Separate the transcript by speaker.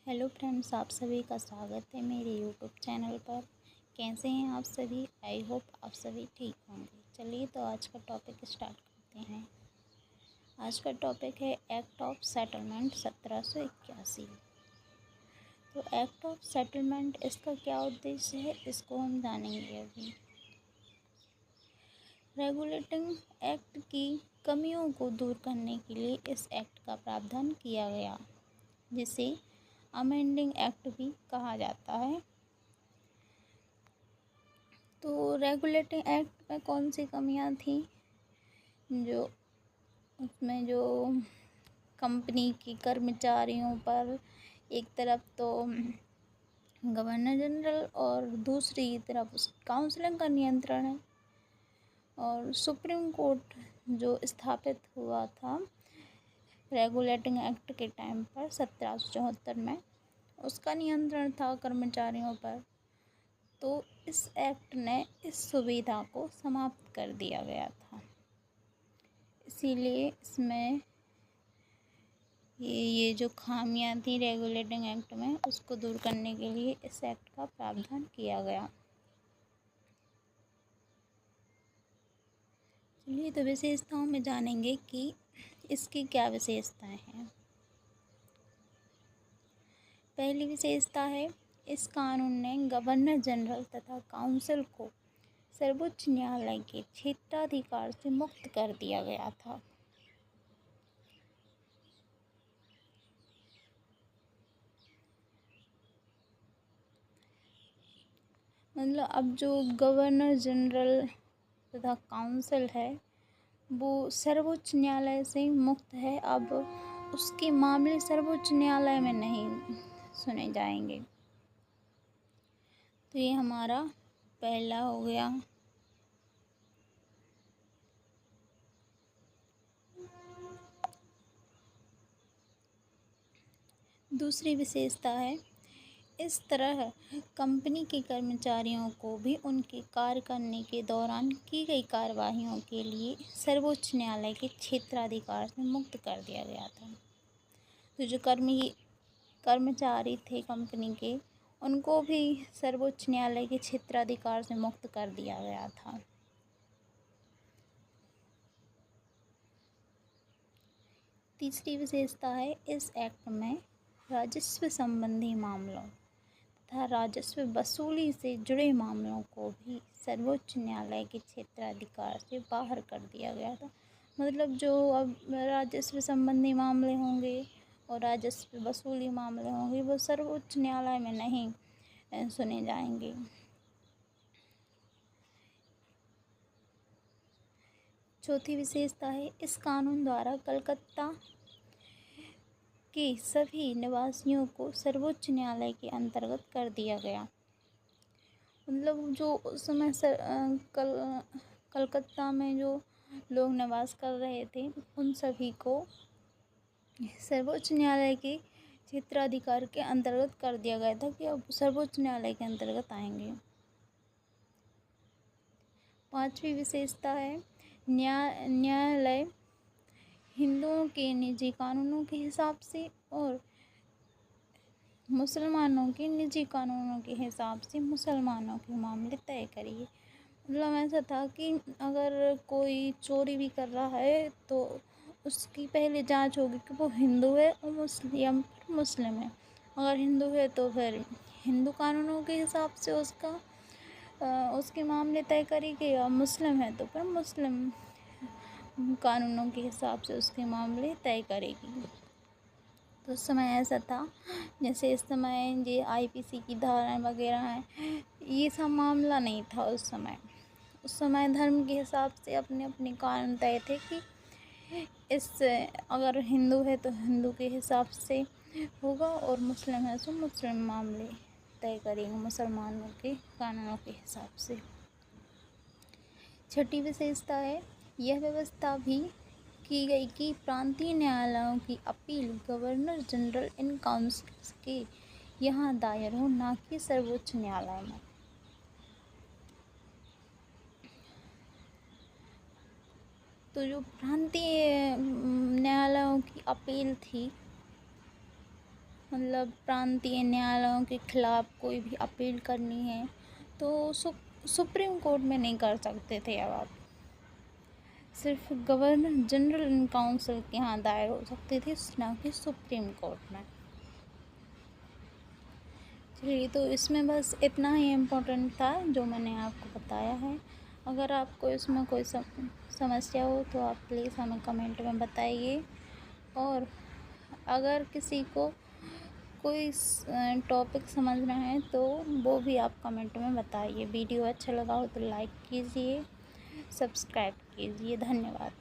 Speaker 1: Hello friends, आप सभी का स्वागत है मेरे यूट्यूब चैनल पर। कैसे हैं आप सभी? आई होप आप सभी ठीक होंगे। चलिए तो आज का टॉपिक स्टार्ट करते हैं। आज का टॉपिक है एक्ट ऑफ सेटलमेंट 1781। तो एक्ट ऑफ सेटलमेंट, इसका क्या उद्देश्य है, इसको हम जानेंगे अभी। रेगुलेटिंग एक्ट की कमियों को दूर करने के लिए इस एक्ट का प्रावधान किया गया, जिसे अमेंडिंग एक्ट भी कहा जाता है। तो रेगुलेटिंग एक्ट में कौन सी कमियां थी? जो उसमें जो कंपनी के कर्मचारियों पर एक तरफ तो गवर्नर जनरल और दूसरी तरफ उस काउंसिलिंग का नियंत्रण है। और सुप्रीम कोर्ट जो स्थापित हुआ था रेगुलेटिंग एक्ट के टाइम पर 1774 में, उसका नियंत्रण था कर्मचारियों पर। तो इस एक्ट ने इस सुविधा को समाप्त कर दिया गया था। इसीलिए इसमें ये जो खामियां थी रेगुलेटिंग एक्ट में, उसको दूर करने के लिए इस एक्ट का प्रावधान किया गया। चलिए तो विशेषताओं में जानेंगे कि इसकी क्या विशेषताएं हैं। पहली विशेषता है, इस कानून ने गवर्नर जनरल तथा काउंसिल को सर्वोच्च न्यायालय के क्षेत्राधिकार से मुक्त कर दिया गया था। मतलब अब जो गवर्नर जनरल तथा काउंसिल है वो सर्वोच्च न्यायालय से मुक्त है। अब उसके मामले सर्वोच्च न्यायालय में नहीं सुने जाएंगे। तो ये हमारा पहला हो गया। दूसरी विशेषता है, इस तरह कंपनी के कर्मचारियों को भी उनके कार्य करने के दौरान की गई कार्यवाहियों के लिए सर्वोच्च न्यायालय के क्षेत्राधिकार से मुक्त कर दिया गया था। तो जो कर्मचारी थे कंपनी के, उनको भी सर्वोच्च न्यायालय के क्षेत्राधिकार से मुक्त कर दिया गया था। तीसरी विशेषता है, इस एक्ट में राजस्व संबंधी मामलों तथा राजस्व वसूली से जुड़े मामलों को भी सर्वोच्च न्यायालय के क्षेत्राधिकार से बाहर कर दिया गया था। मतलब जो अब राजस्व संबंधी मामले होंगे और राजस्व वसूली मामले होंगे, वो सर्वोच्च न्यायालय में नहीं सुने जाएंगे। चौथी विशेषता है, इस कानून द्वारा कलकत्ता के सभी निवासियों को सर्वोच्च न्यायालय के अंतर्गत कर दिया गया। मतलब जो उस समय कलकत्ता में जो लोग निवास कर रहे थे, उन सभी को सर्वोच्च न्यायालय के क्षेत्राधिकार के अंतर्गत कर दिया गया था कि अब सर्वोच्च न्यायालय के अंतर्गत आएंगे। पांचवी विशेषता है, न्यायालय हिंदुओं के निजी कानूनों के हिसाब से और मुसलमानों के निजी कानूनों के हिसाब से मुसलमानों के मामले तय करेगी। मतलब ऐसा था कि अगर कोई चोरी भी कर रहा है तो उसकी पहले जांच होगी कि वो हिंदू है और मुस्लिम है। अगर हिंदू है तो फिर हिंदू कानूनों के हिसाब से उसके मामले तय करेगी, और मुस्लिम है तो फिर मुस्लिम कानूनों के हिसाब से उसके मामले तय करेगी। तो उस समय ऐसा था, जैसे इस समय ये आईपीसी की धाराएं वगैरह हैं, ये सब मामला नहीं था उस समय। उस समय धर्म के हिसाब से अपने अपने कानून तय थे कि अगर हिंदू है तो हिंदू के हिसाब से होगा और मुस्लिम है तो मुस्लिम मामले तय करेंगे मुसलमानों के कानूनों के हिसाब से। छठी विशेषता है, यह व्यवस्था भी की गई कि प्रांतीय न्यायालयों की appeal governor general in councils के यहाँ दायर हो, न कि सर्वोच्च न्यायालय में। तो जो प्रांतीय न्यायालयों की अपील थी मतलब प्रांतीय न्यायालयों के खिलाफ़ कोई भी अपील करनी है तो सुप्रीम कोर्ट में नहीं कर सकते थे। अब आप सिर्फ गवर्नर जनरल इन काउंसिल के यहाँ दायर हो सकती थी, ना कि सुप्रीम कोर्ट में। चलिए, तो इसमें बस इतना ही इम्पोर्टेंट था जो मैंने आपको बताया है। अगर आपको इसमें कोई समस्या हो तो आप प्लीज़ हमें कमेंट में बताइए, और अगर किसी को कोई टॉपिक समझना है तो वो भी आप कमेंट में बताइए। वीडियो अच्छा लगा हो तो लाइक कीजिए, सब्सक्राइब कीजिए। धन्यवाद।